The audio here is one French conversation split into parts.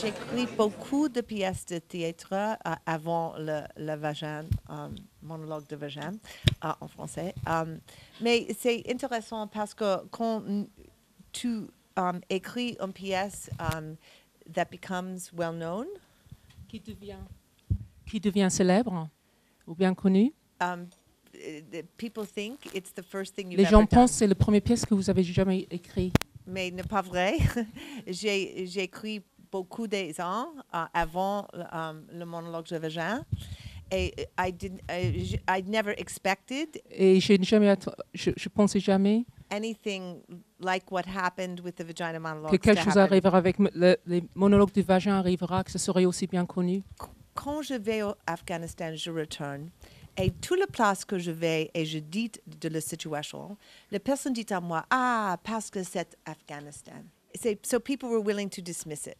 j'écris beaucoup de pièces de théâtre avant le vagin, monologue de vagin en français. Mais c'est intéressant parce que quand tu écris une pièce that becomes well known, qui devient célèbre ou bien connu. People think it's the first thing you've Les ever gens done. pensent que c'est la première pièce que vous avez jamais écrite. Mais n'est pas vrai. J'ai écrit beaucoup des ans avant le monologue de vagin. Et I never expected Et je pensais jamais anything like what happened with the vagina que monologues quelque to chose happen. arrivera avec les monologues du vagin arrivera, que ce serait aussi bien connu. Quand je vais au Afghanistan, je retourne. Et toute la place que je vais et je dis de la situation, la personne dit à moi, ah, parce que c'est Afghanistan. So people were willing to dismiss it.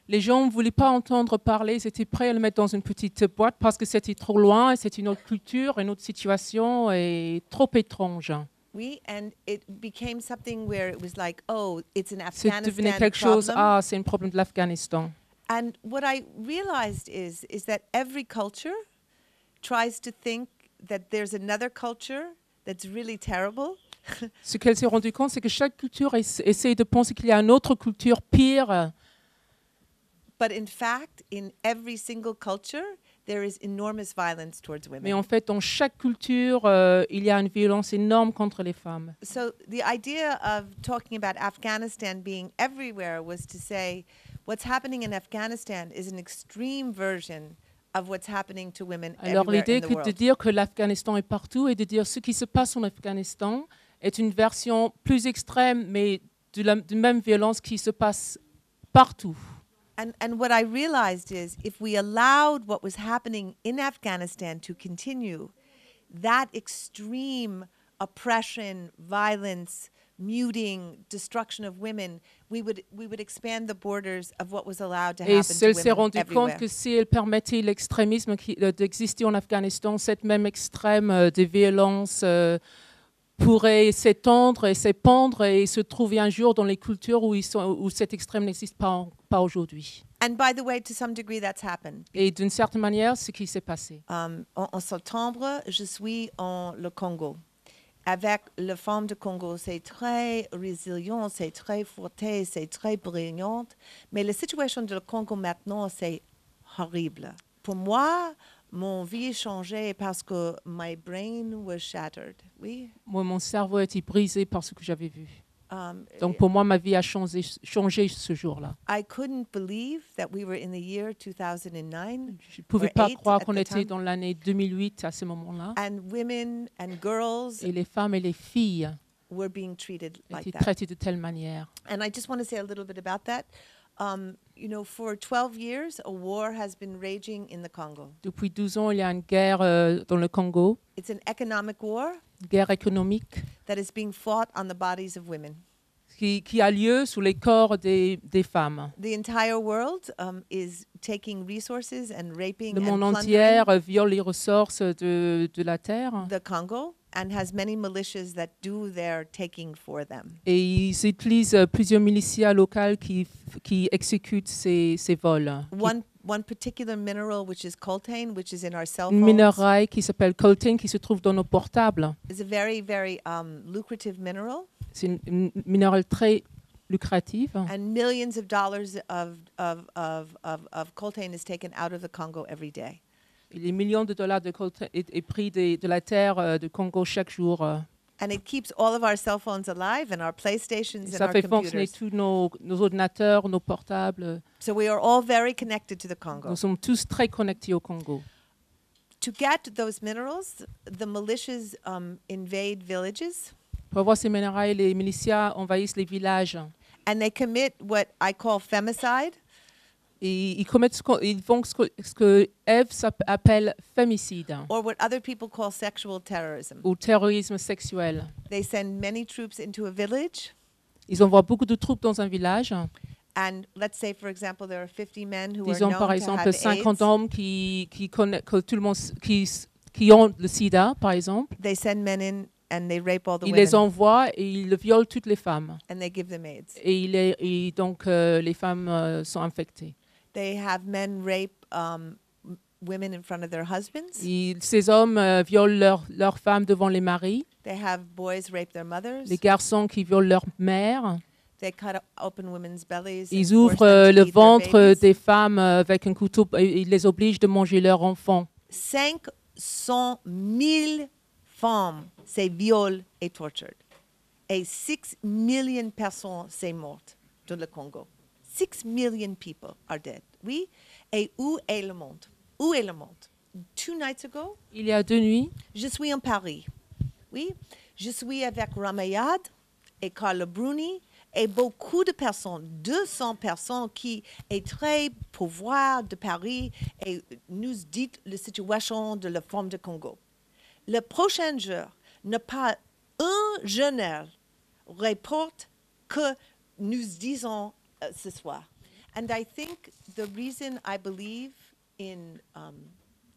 Les gens ne voulaient pas entendre parler, ils étaient prêts à le mettre dans une petite boîte parce que c'était trop loin, c'était une autre culture, une autre situation et trop étrange. Oui, and it became something where it was like, oh, it's an C'est devenu Afghanistan quelque chose, problem. c'est un problème de l'Afghanistan. And what I realized is that every culture tries to think that there's another culture that's really terrible. Ce qu'elle s'est rendue compte, c'est que chaque culture essaie de penser qu'il y a une autre culture pire. But in fact, in every single culture, there is enormous violence towards Mais women. en fait, dans chaque culture, il y a une violence énorme contre les femmes. So the idea of talking about Afghanistan being everywhere was to say what's happening in Afghanistan is an extreme version of what's happening to women Alors everywhere l'idée in the que de world. dire que l'Afghanistan est partout et de dire ce qui se passe en Afghanistan est une version plus extrême, mais de même violence qui se passe partout. And what I realized is if we allowed what was happening in Afghanistan to continue, that extreme oppression, violence, muting, destruction of women, we would expand the borders of what was allowed to Et happen to elle s'est women rendue everywhere. compte que si elle permettait l'extrémisme d'exister en Afghanistan, cette même extrême de violence pourrait s'étendre et s'épandre et se trouver un jour dans les cultures où cet extrême n'existe pas aujourd'hui. And by the way, to some degree, that's happened. Et d'une certaine manière, ce qui s'est passé. En septembre, je suis en le Congo. Avec les femmes du Congo, c'est très résilient, c'est très forte, c'est très brillante. Mais la situation du Congo maintenant, c'est horrible. Pour moi, mon vie a changé parce que my brain was shattered. Oui. Moi, mon cerveau a été brisé par ce que j'avais vu. Um, Donc pour moi, ma vie a changé ce jour-là. I couldn't believe that we were in the year 2009. Je ne pouvais or pas eight croire at qu'on the était time. dans l'année 2008 à ce moment-là. And women and girls Et les femmes et les filles were being treated like étaient that. traitées de telle manière. And I just want to say a little bit about that. You know, for 12 years, a war has been raging in the Congo. Depuis 12 ans, il y a une guerre dans le Congo, It's an economic war une guerre économique that is being fought on the bodies of women. qui a lieu sous les corps des femmes. The entire world is taking resources and raping Le and monde plundering entier viole les ressources de la terre the Congo and has many militias that do their taking for them. et ils utilisent plusieurs milicias locales qui exécutent ces vols. One particular mineral, which is coltan, which is in our cell Une phones, minerai qui s'appelle coltan qui se trouve dans nos portables. is a very, very lucrative mineral. C'est une minerai très lucrative. And millions of dollars of coltan is taken out of the Congo every day. Et les millions de dollars de coltan est pris de la terre du Congo chaque jour. And it keeps all of our cell phones alive and our PlayStations and Ça our fait fonctionner computers. tous nos ordinateurs, nos portables. So we are all very connected to the Congo. Nous sommes tous très connectés au Congo. To get those minerals, the militias invade villages Pour avoir ces minerais, les milicias envahissent les villages. and they commit what I call femicide. Et ils font ce que Eve appelle fémicide Or what other people call sexual terrorism. ou terrorisme sexuel. They send many troops into a village, Ils envoient beaucoup de troupes dans un village. and let's say, for example, there are 50 men who Disons are par known to exemple have 50 AIDS. hommes que tout le monde qui ont le sida, par exemple. They send men in and they rape all the Ils les women, envoient et ils violent toutes les femmes. and they give them AIDS. Et donc les femmes sont infectées. They have men rape women in front of their husbands. Ces hommes violent leurs femmes devant les maris. They have boys rape their mothers. Les garçons qui violent leur mère. They cut open women's bellies. Ils and force ouvrent them to le eat their ventre babies. des femmes avec un couteau et ils les obligent de manger leurs enfants. 500 000 femmes c'est violées et torturées. Et 6 millions de personnes sont mortes dans le Congo. 6 million people are dead. Oui. Et où est le monde? Où est le monde? 2 nights ago, Il y a 2 nuits, je suis en Paris. Oui. Je suis avec Ramayad et Carla Bruni et beaucoup de personnes, 200 personnes qui est très pouvoir de Paris et nous dit la situation de la femme de Congo. Le prochain jour, ne pas un journal reporte que nous disons ce soir. And I think the reason I believe in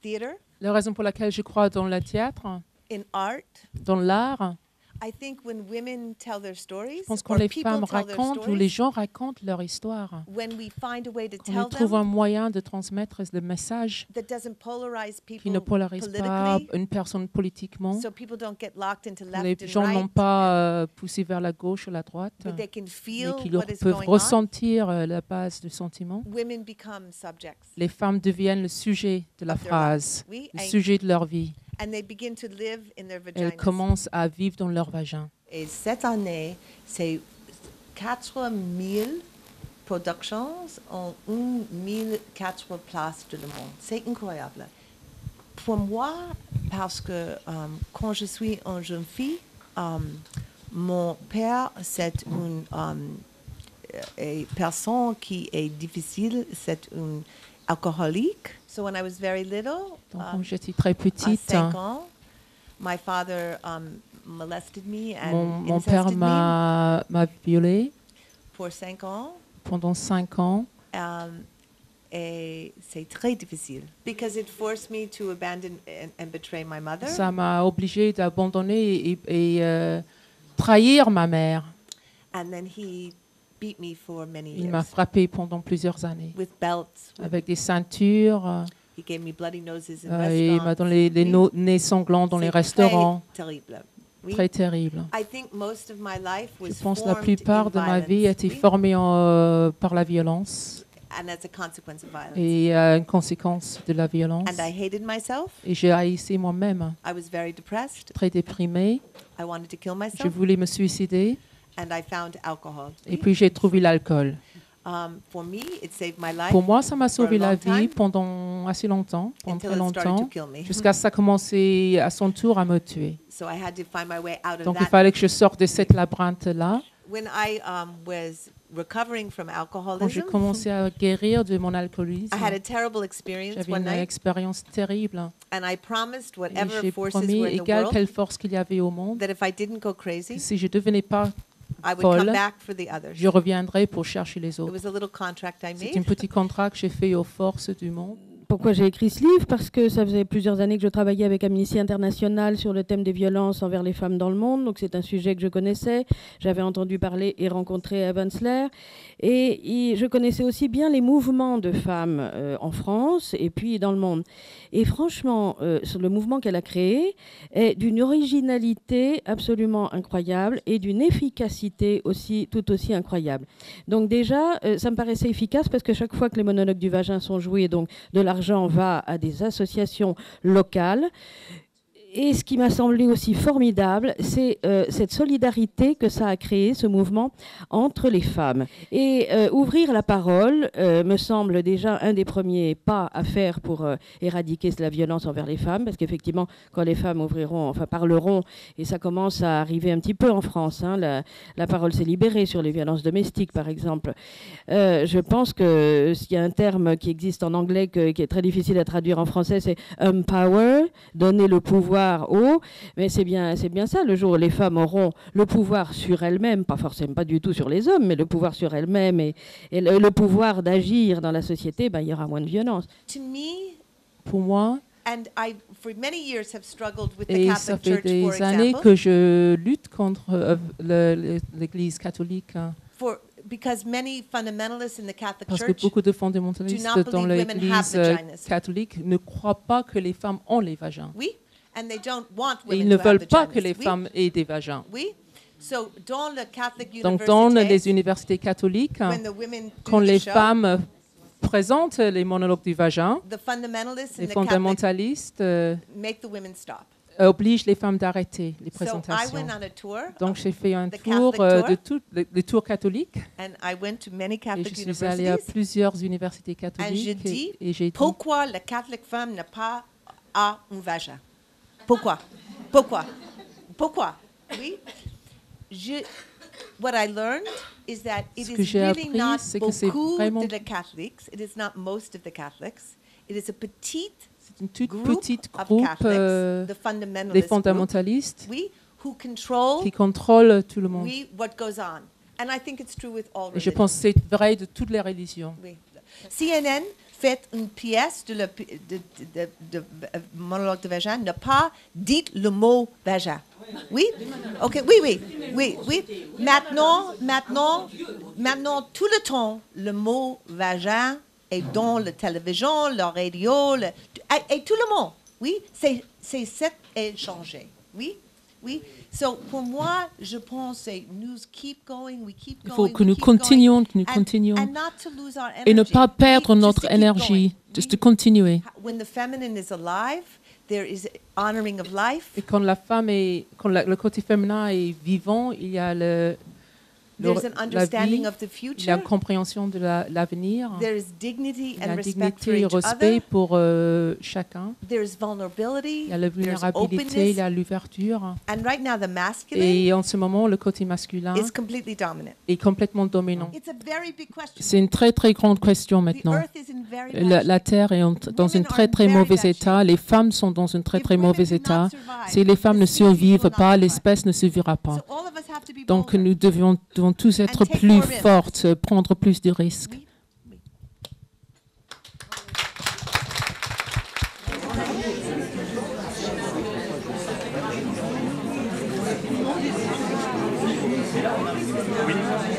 theater, la raison pour laquelle je crois dans le théâtre, in art, dans l'art, I think when women tell their stories, je pense que quand or les people femmes tell their racontent ou les stories, gens racontent leur histoire, when we find a way to quand tell on trouve un them moyen de transmettre le message that doesn't polarize qui people ne polarise pas politically, une personne politiquement, so people don't get locked into que les left and gens n'ont right, pas poussé vers la gauche ou la droite, but they can mais feel qu'ils what is peuvent going on. ressentir la base du sentiment. Women become subjects Les femmes deviennent le sujet de la of their phrase, lives. Oui, le sujet de leur vie. and they begin to live in their Elles vaginas. commencent à vivre dans leur vagin. Et cette année, c'est 4000 productions en 1400 places de le monde. C'est incroyable. Pour moi, parce que quand je suis une jeune fille, mon père, c'est une personne qui est difficile, c'est une alcoolique. So when I was very little, Donc, quand j'étais très à petite, 5 ans, my father molested me and mon père incested me m'a violée pour 5 ans. pendant 5 ans. Et c'est très difficile because it forced me to abandon and betray my mother. Ça m'a obligée d'abandonner et trahir ma mère. And then he beat me for many Il m'a years frappée pendant plusieurs années with belts. avec des ceintures He gave me bloody noses in et il m'a restaurants. donné les Oui. nez sanglants dans les C'est restaurants. très terrible. Oui. Très terrible. I think most of my life was Je pense que la formed plupart in de ma vie a violence, été oui, formée par la violence and as a consequence of violence. et une conséquence de la violence. And I hated myself. Et j'ai haïssé moi-même, I was very depressed. très déprimée. I wanted to kill Je myself, voulais me suicider and I found alcohol. et puis j'ai trouvé l'alcool. For me, it saved my life Pour moi, ça m'a sauvé for a la long time, vie pendant assez longtemps, pendant until très it started to longtemps, kill me. jusqu'à ce que ça a commencé à son tour à me tuer. So I had to find my way out of Donc il that. fallait que je sorte de cette labyrinthe-là. When I was recovering from Quand j'ai alcoholism, commencé à guérir de mon alcoolisme, I had a terrible experience j'avais one une night, expérience terrible. and I promised Et whatever j'ai forces promis, were in the égale quelle world, force qu'il y avait au monde, that if I didn't go que crazy, si je ne devenais pas I would folle, come back for the others. je reviendrais pour chercher les It autres. was a little contract I C'est made. un petit contrat que j'ai fait aux forces du monde. Pourquoi j'ai écrit ce livre? Parce que ça faisait plusieurs années que je travaillais avec Amnesty International sur le thème des violences envers les femmes dans le monde. Donc c'est un sujet que je connaissais. J'avais entendu parler et rencontré Eva Ensler. Et je connaissais aussi bien les mouvements de femmes en France et puis dans le monde. Et franchement, sur le mouvement qu'elle a créé est d'une originalité absolument incroyable et d'une efficacité aussi tout aussi incroyable. Donc déjà, ça me paraissait efficace parce que chaque fois que les monologues du vagin sont joués, donc de l'argent va à des associations locales. Et ce qui m'a semblé aussi formidable, c'est cette solidarité que ça a créé, ce mouvement, entre les femmes. Et ouvrir la parole me semble déjà un des premiers pas à faire pour éradiquer la violence envers les femmes, parce qu'effectivement, quand les femmes parleront, et ça commence à arriver un petit peu en France, hein, la parole s'est libérée sur les violences domestiques, par exemple. Je pense que s'il y a un terme qui existe en anglais qui est très difficile à traduire en français, c'est empower, donner le pouvoir aux, mais c'est bien ça, le jour où les femmes auront le pouvoir sur elles-mêmes, pas forcément, pas du tout sur les hommes, mais le pouvoir sur elles-mêmes et le pouvoir d'agir dans la société, il y aura moins de violence. To me, Pour moi, and I for many years have struggled with the et ça Catholic fait Church, for des années example, que je lutte contre l'Église catholique. for because many fundamentalists in the Catholic Parce que Church beaucoup de fondamentalistes do not dans believe women l'Église have vaginas. catholique ne croient pas que les femmes ont les vagins. Oui, and they don't want Et ils women ne to have veulent pas vaginas. que les Oui, femmes aient des vagins. oui. So, dans le Catholic Donc dans les University, universités catholiques, when the women do quand the les show, femmes présentent les monologues du vagin, the fundamentalists les in the Catholic fondamentalistes make the women stop. obligent les femmes d'arrêter les So I présentations. went on a tour, Donc j'ai fait un the tour Catholic de tour. tous les tours catholiques and I went to many et Catholic je suis allée à universities. plusieurs universités And je catholiques dis, et j'ai dit pourquoi la Catholic femme n'a pas un vagin? Pourquoi? Pourquoi? Pourquoi? Oui. What I learned is that it Ce que is j'ai really appris, not c'est que c'est beaucoup vraiment- de Catholics. It is not most of the Catholics. It is a petite c'est une toute group petite of groupe Catholics, the des fundamentalist group, fondamentalistes oui, who control, qui contrôlent tout le monde. oui, what goes on. And I think it's true with all Et je religions. pense que c'est vrai de toutes les religions. Oui. CNN fait une pièce de monologue de vagin, ne pas dites le mot vagin. Oui? OK, oui. Maintenant, tout le temps, le mot vagin est dans la télévision, la radio, et tout le monde. Oui? C'est changé. Oui? So, pour moi, je pense que nous keep going, we keep Il going. faut que we nous keep going, continuions, que nous and continuions not to lose our et ne energy. pas perdre Oui, notre just to keep énergie, going. juste de Oui. continuer. When the feminine is alive, there is honoring of life. Et quand la femme est, quand le côté féminin est vivant, il y a There's an la understanding vie, of the il y a future. une compréhension de l'avenir, There is dignity il y and a respect for dignité et each respect other. pour chacun. There is vulnerability. Il y a la There's vulnérabilité, il y openness. a l'ouverture. And right now, the masculine Et en ce moment, le côté masculin is completely dominant. est complètement dominant. It's a very big question. C'est une très très grande question The maintenant. earth is in very bad La shape. Terre est dans un très très mauvais état. Les femmes sont dans un très très mauvais état. Si les femmes ne survivent pas, l'espèce ne survivra pas. So all of us have to be Donc bolder. nous devons tous être And take plus more risks. fortes, prendre plus de risques. Oui. Oui.